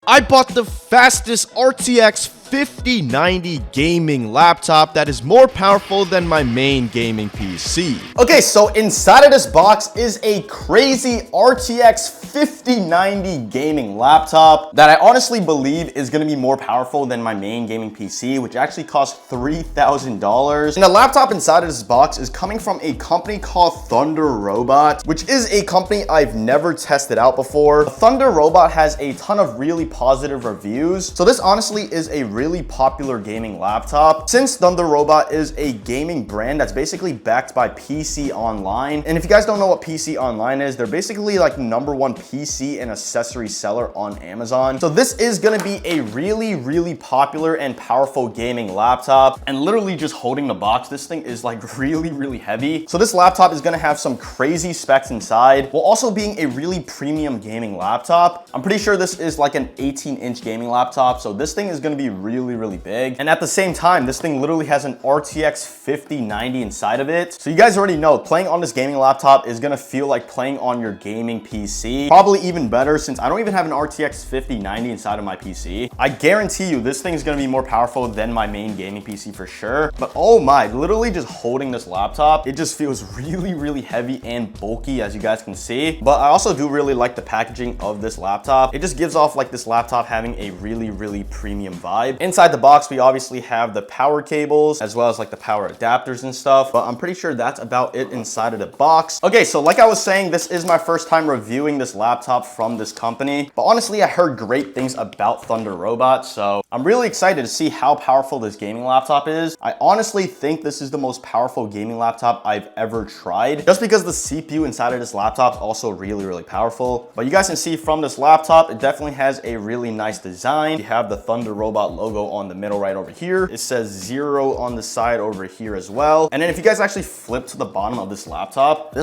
I bought the fastest RTX 5090 gaming laptop that is more powerful than my main gaming PC. Okay, so inside of this box is a crazy RTX 5090 gaming laptop that I honestly believe is going to be more powerful than my main gaming PC, which actually costs $3,000. And the laptop inside of this box is coming from a company called Thunderobot, which is a company I've never tested out before. Thunderobot has a ton of really positive reviews, so this honestly is a really popular gaming laptop. Since Thunderobot is a gaming brand that's basically backed by PC Online, and if you guys don't know what PC Online is, they're basically like #1 PC and accessory seller on Amazon. So this is gonna be a really popular and powerful gaming laptop. And literally just holding the box, this thing is like really heavy. So this laptop is gonna have some crazy specs inside, while also being a really premium gaming laptop. I'm pretty sure this is like an 18-inch gaming laptop, so this thing is gonna be really big. And at the same time, this thing literally has an RTX 5090 inside of it. So you guys already know, playing on this gaming laptop is gonna feel like playing on your gaming PC. Probably even better, since I don't even have an RTX 5090 inside of my PC. I guarantee you this thing is gonna be more powerful than my main gaming PC for sure. But oh my, literally just holding this laptop, it just feels really heavy and bulky, as you guys can see. But I also do really like the packaging of this laptop. It just gives off like this laptop having a really premium vibe. Inside the box, we obviously have the power cables as well as like the power adapters and stuff, but I'm pretty sure that's about it inside of the box. Okay, so like I was saying, this is my first time reviewing this laptop from this company, but honestly, I heard great things about Thunderobot, so I'm really excited to see how powerful this gaming laptop is. I honestly think this is the most powerful gaming laptop I've ever tried, just because the CPU inside of this laptop is also really powerful. But you guys can see from this laptop, it definitely has a really nice design. You have the Thunderobot logo on the middle right over here. It says 0 on the side over here as well. And then if you guys actually flip to the bottom of this laptop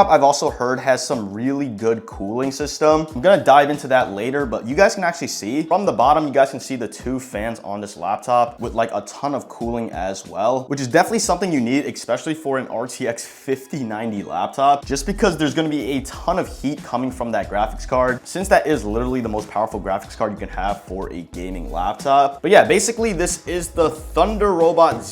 I've also heard has some really good cooling system. I'm gonna dive into that later, but you guys can actually see from the bottom, you guys can see the 2 fans on this laptop with like a ton of cooling as well, which is definitely something you need, especially for an RTX 5090 laptop, just because there's gonna be a ton of heat coming from that graphics card, since that is literally the most powerful graphics card you can have for a gaming laptop. But yeah, basically this is the Thunderobot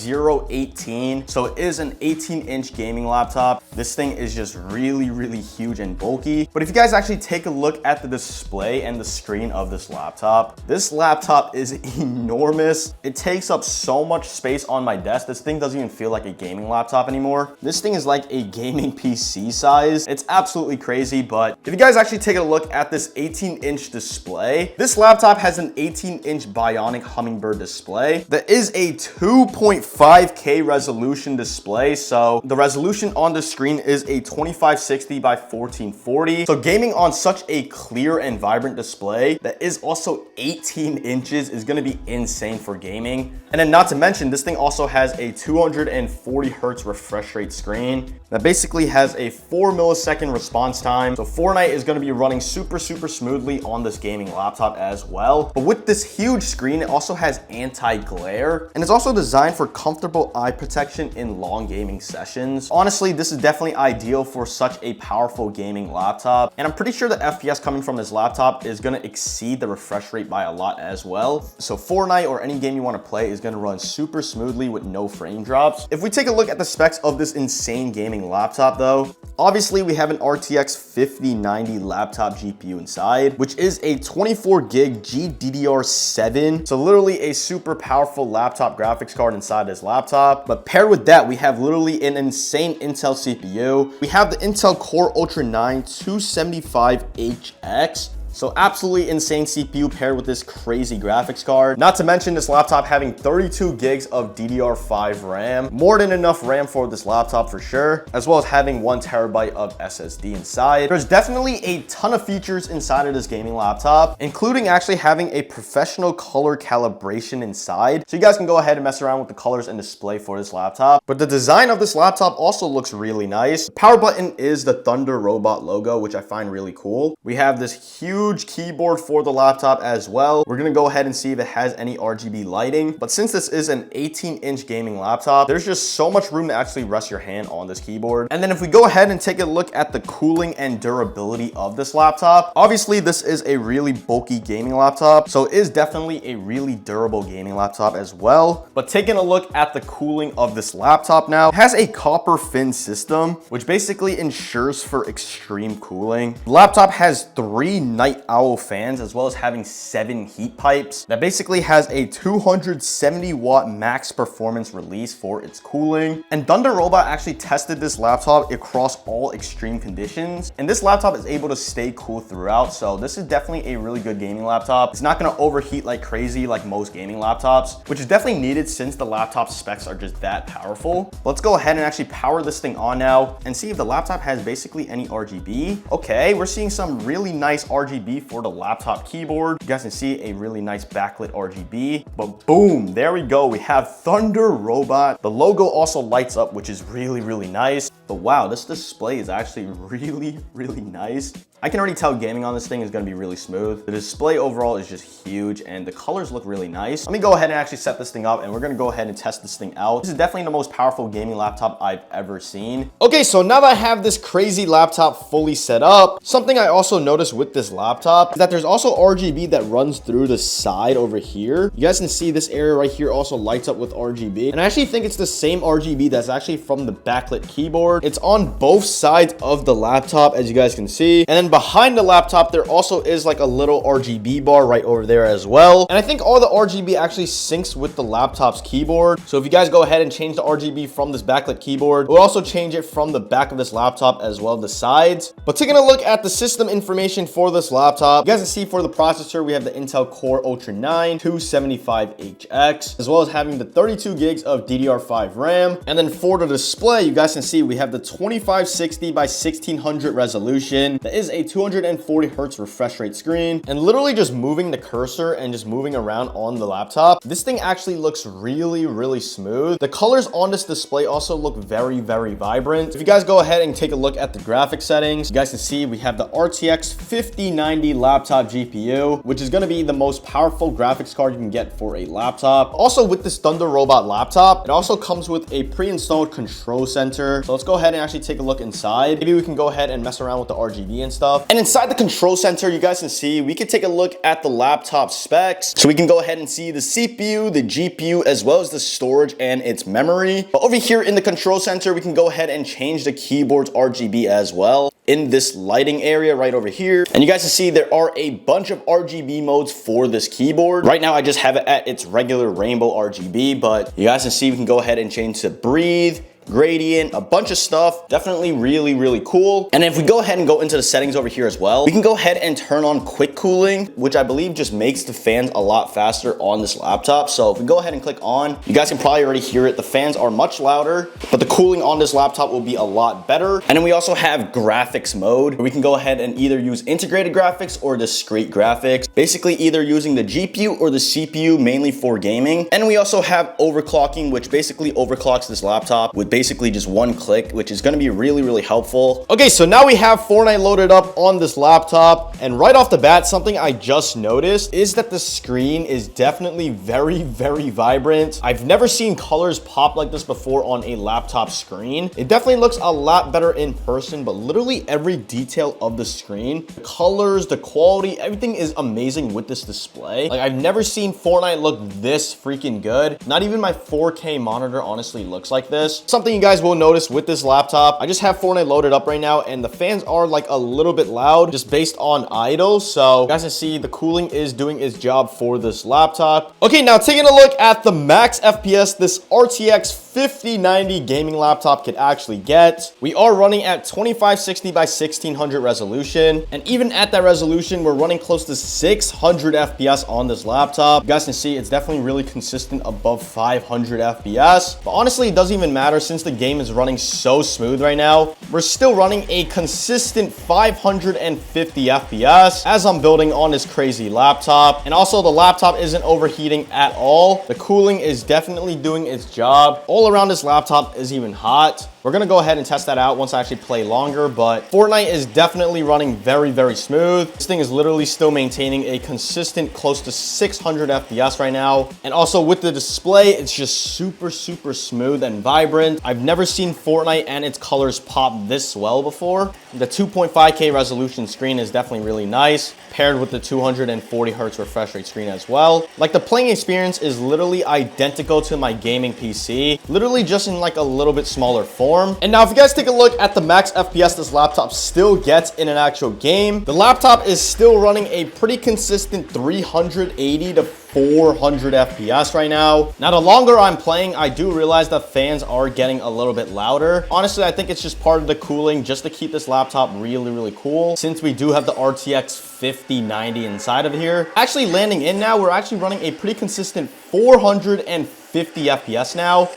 018. So it is an 18-inch gaming laptop. This thing is just really huge and bulky. But if you guys actually take a look at the display and the screen of this laptop is enormous. It takes up so much space on my desk. This thing doesn't even feel like a gaming laptop anymore. This thing is like a gaming PC size. It's absolutely crazy. But if you guys actually take a look at this 18-inch display, this laptop has an 18-inch Bionic Hummingbird display that is a 2.5K resolution display. So the resolution on the screen is a 2560 by 1440. So gaming on such a clear and vibrant display that is also 18 inches is going to be insane for gaming. And then not to mention, this thing also has a 240 hertz refresh rate screen that basically has a 4 millisecond response time. So Fortnite is going to be running super smoothly on this gaming laptop as well. But with this huge screen, it also has anti-glare, and it's also designed for comfortable eye protection in long gaming sessions. Honestly, this is definitely ideal for such a powerful gaming laptop, and I'm pretty sure the FPS coming from this laptop is going to exceed the refresh rate by a lot as well. So Fortnite or any game you want to play is going to run super smoothly with no frame drops. If we take a look at the specs of this insane gaming laptop though, obviously we have an RTX 5090 laptop GPU inside, which is a 24 gig GDDR7. So literally a super powerful laptop graphics card inside this laptop. But paired with that, we have literally an insane Intel CPU. We have the Intel Core Ultra 9 275HX. So absolutely insane CPU paired with this crazy graphics card. Not to mention this laptop having 32 gigs of DDR5 RAM. More than enough RAM for this laptop for sure, as well as having 1 terabyte of SSD inside. There's definitely a ton of features inside of this gaming laptop, including actually having a professional color calibration inside. So you guys can go ahead and mess around with the colors and display for this laptop. But the design of this laptop also looks really nice. The power button is the Thunderobot logo, which I find really cool. We have this huge huge keyboard for the laptop as well. We're gonna go ahead and see if it has any RGB lighting. But since this is an 18-inch gaming laptop, there's just so much room to actually rest your hand on this keyboard. And then if we go ahead and take a look at the cooling and durability of this laptop, obviously this is a really bulky gaming laptop, so it is definitely a really durable gaming laptop as well. But taking a look at the cooling of this laptop now, it has a copper fin system, which basically ensures for extreme cooling. The laptop has 3 Night Owl fans, as well as having 7 heat pipes. That basically has a 270 watt max performance release for its cooling. And Thunderobot actually tested this laptop across all extreme conditions, and this laptop is able to stay cool throughout. So this is definitely a really good gaming laptop. It's not gonna overheat like crazy like most gaming laptops, which is definitely needed since the laptop specs are just that powerful. Let's go ahead and actually power this thing on now and see if the laptop has basically any RGB. Okay, we're seeing some really nice RGB for the laptop keyboard. You guys can see a really nice backlit RGB, but boom, there we go. We have Thunderobot. The logo also lights up, which is really, really nice. But wow, this display is actually really, really nice. I can already tell gaming on this thing is gonna be really smooth. The display overall is just huge and the colors look really nice. Let me go ahead and actually set this thing up and we're gonna go ahead and test this thing out. This is definitely the most powerful gaming laptop I've ever seen. Okay, so now that I have this crazy laptop fully set up, something I also noticed with this laptop is that there's also RGB that runs through the side over here. You guys can see this area right here also lights up with RGB. And I actually think it's the same RGB that's actually from the backlit keyboard. It's on both sides of the laptop, as you guys can see. And then behind the laptop, there also is like a little RGB bar right over there as well. And I think all the RGB actually syncs with the laptop's keyboard. So if you guys go ahead and change the RGB from this backlit keyboard, we'll also change it from the back of this laptop as well, the sides. But taking a look at the system information for this laptop, you guys can see for the processor, we have the Intel Core Ultra 9 275HX, as well as having the 32 gigs of DDR5 RAM. And then for the display, you guys can see we have the 2560 by 1600 resolution. That is a 240 hertz refresh rate screen. And literally just moving the cursor and just moving around on the laptop, this thing actually looks really, really smooth. The colors on this display also look very, very vibrant. If you guys go ahead and take a look at the graphics settings, you guys can see we have the RTX 5090 laptop GPU, which is going to be the most powerful graphics card you can get for a laptop. Also with this Thunderobot laptop, it also comes with a pre-installed control center. So let's go ahead and actually take a look inside. Maybe we can go ahead and mess around with the RGB and stuff. And inside the control center, you guys can see we can take a look at the laptop specs. So we can go ahead and see the CPU, the GPU, as well as the storage and its memory. But over here in the control center, we can go ahead and change the keyboard's RGB as well in this lighting area right over here. And you guys can see there are a bunch of RGB modes for this keyboard. Right now, I just have it at its regular rainbow RGB, but you guys can see we can go ahead and change to breathe, gradient, a bunch of stuff. Definitely really, really cool. And if we go ahead and go into the settings over here as well, we can go ahead and turn on quick cooling, which I believe just makes the fans a lot faster on this laptop. So if we go ahead and click on, you guys can probably already hear it. The fans are much louder, but the cooling on this laptop will be a lot better. And then we also have graphics mode, where we can go ahead and either use integrated graphics or discrete graphics, basically either using the GPU or the CPU mainly for gaming. And we also have overclocking, which basically overclocks this laptop with basically just one click, which is going to be really, really helpful. Okay, so now we have Fortnite loaded up on this laptop, and right off the bat, something I just noticed is that the screen is definitely very, very vibrant. I've never seen colors pop like this before on a laptop screen. It definitely looks a lot better in person, but literally every detail of the screen, the colors, the quality, everything is amazing with this display. Like, I've never seen Fortnite look this freaking good. Not even my 4K monitor honestly looks like this. Something you guys will notice with this laptop, I just have Fortnite loaded up right now, and the fans are like a little bit loud just based on idle. So you guys can see the cooling is doing its job for this laptop. Okay, now taking a look at the max FPS this RTX 5090 gaming laptop could actually get. We are running at 2560 by 1600 resolution, and even at that resolution, we're running close to 600 FPS on this laptop. You guys can see it's definitely really consistent above 500 FPS, but honestly, it doesn't even matter since the game is running so smooth right now. We're still running a consistent 550 FPS as I'm building on this crazy laptop, and also the laptop isn't overheating at all. The cooling is definitely doing its job. All around this laptop is even hot. We're gonna go ahead and test that out once I actually play longer, but Fortnite is definitely running very, very smooth. This thing is literally still maintaining a consistent close to 600 FPS right now. And also with the display, it's just super, super smooth and vibrant. I've never seen Fortnite and its colors pop this well before. The 2.5K resolution screen is definitely really nice, paired with the 240 Hz refresh rate screen as well. Like, the playing experience is literally identical to my gaming PC, literally just in like a little bit smaller form. And now if you guys take a look at the max FPS this laptop still gets in an actual game, the laptop is still running a pretty consistent 380 to 400 FPS right now. Now, the longer I'm playing, I do realize that fans are getting a little bit louder. Honestly, I think it's just part of the cooling just to keep this laptop really, really cool, since we do have the RTX 5090 inside of here. Actually landing in now, we're actually running a pretty consistent 450 FPS now.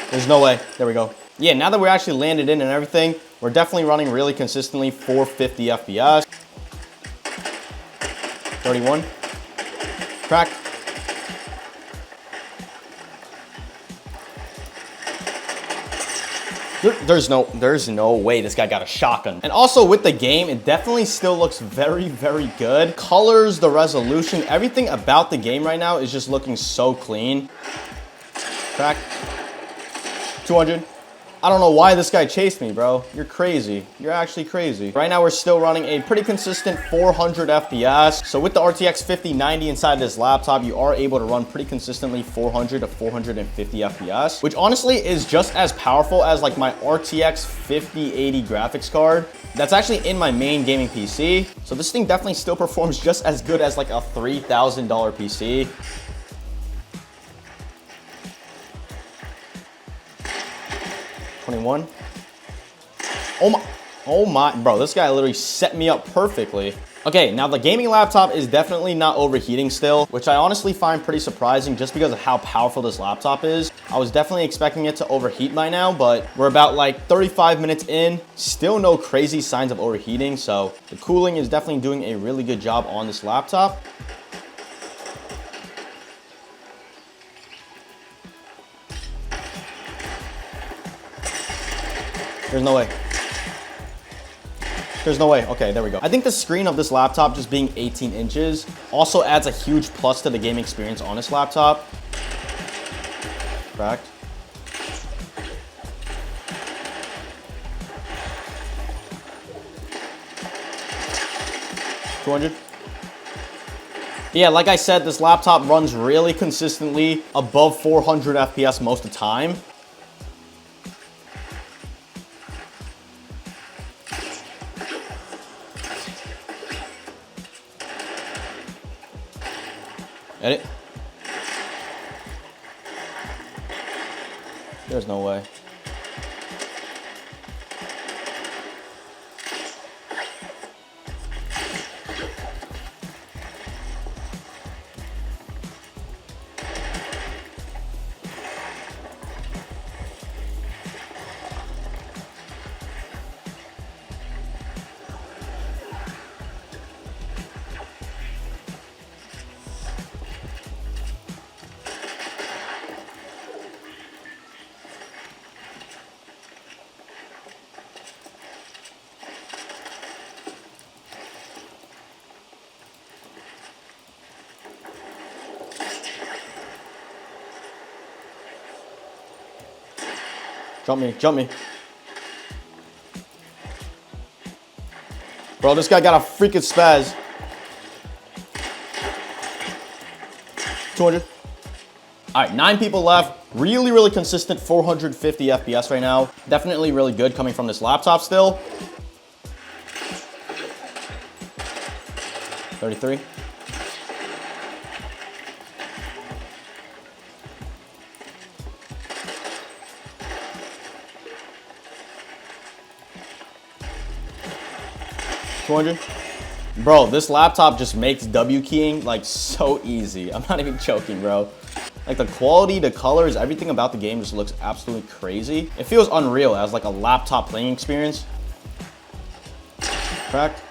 There's no way. There we go. Yeah, now that we're actually landed in and everything, we're definitely running really consistently 450 FPS. 31. Crack. There's no way this guy got a shotgun. And also with the game, it definitely still looks very, very good. Colors, the resolution, everything about the game right now is just looking so clean. Crack. 200. I don't know why this guy chased me, bro. You're crazy. You're actually crazy. Right now, we're still running a pretty consistent 400 FPS. So with the RTX 5090 inside this laptop, you are able to run pretty consistently 400 to 450 FPS, which honestly is just as powerful as like my RTX 5080 graphics card. That's actually in my main gaming PC. So this thing definitely still performs just as good as like a $3,000 PC. Oh my, bro, this guy literally set me up perfectly. Okay, now the gaming laptop is definitely not overheating still, which I honestly find pretty surprising just because of how powerful this laptop is. I was definitely expecting it to overheat by now, but we're about like 35 minutes in, still no crazy signs of overheating. So the cooling is definitely doing a really good job on this laptop. There's no way. There's no way. Okay, there we go. I think the screen of this laptop just being 18 inches also adds a huge plus to the gaming experience on this laptop. Cracked. $200. Yeah, like I said, this laptop runs really consistently above 400 FPS most of the time. Edit. There's no way. Jump me, jump me. Bro, this guy got a freaking spaz. 200. All right, 9 people left. Really, really consistent 450 FPS right now. Definitely really good coming from this laptop still. 33. Bro, this laptop just makes W keying like so easy. I'm not even joking, bro. Like the quality, the colors, everything about the game just looks absolutely crazy. It feels unreal as like a laptop playing experience. Cracked.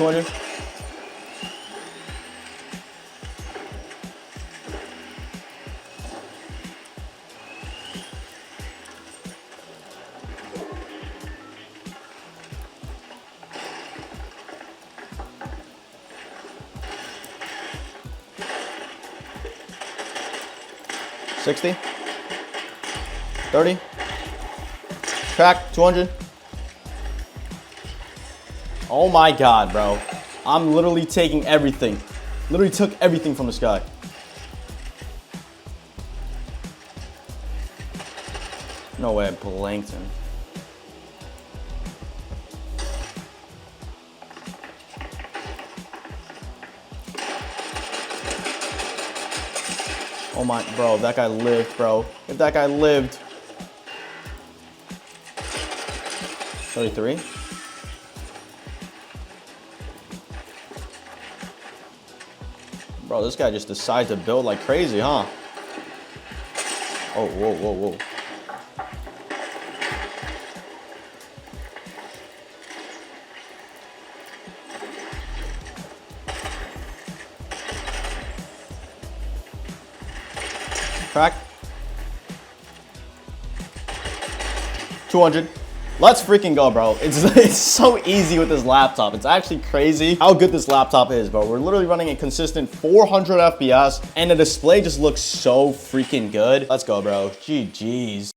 200. $60, 30, track, 200. Oh my God, bro. I'm literally taking everything. Literally took everything from this guy. No way I blanked him. Oh my, bro, that guy lived, bro. If that guy lived. 33. Bro, this guy just decides to build like crazy, huh? Oh, whoa, whoa, whoa. Crack. 200. Let's freaking go, bro. It's so easy with this laptop. It's actually crazy how good this laptop is, bro. We're literally running a consistent 400 FPS, and the display just looks so freaking good. Let's go, bro. GG's.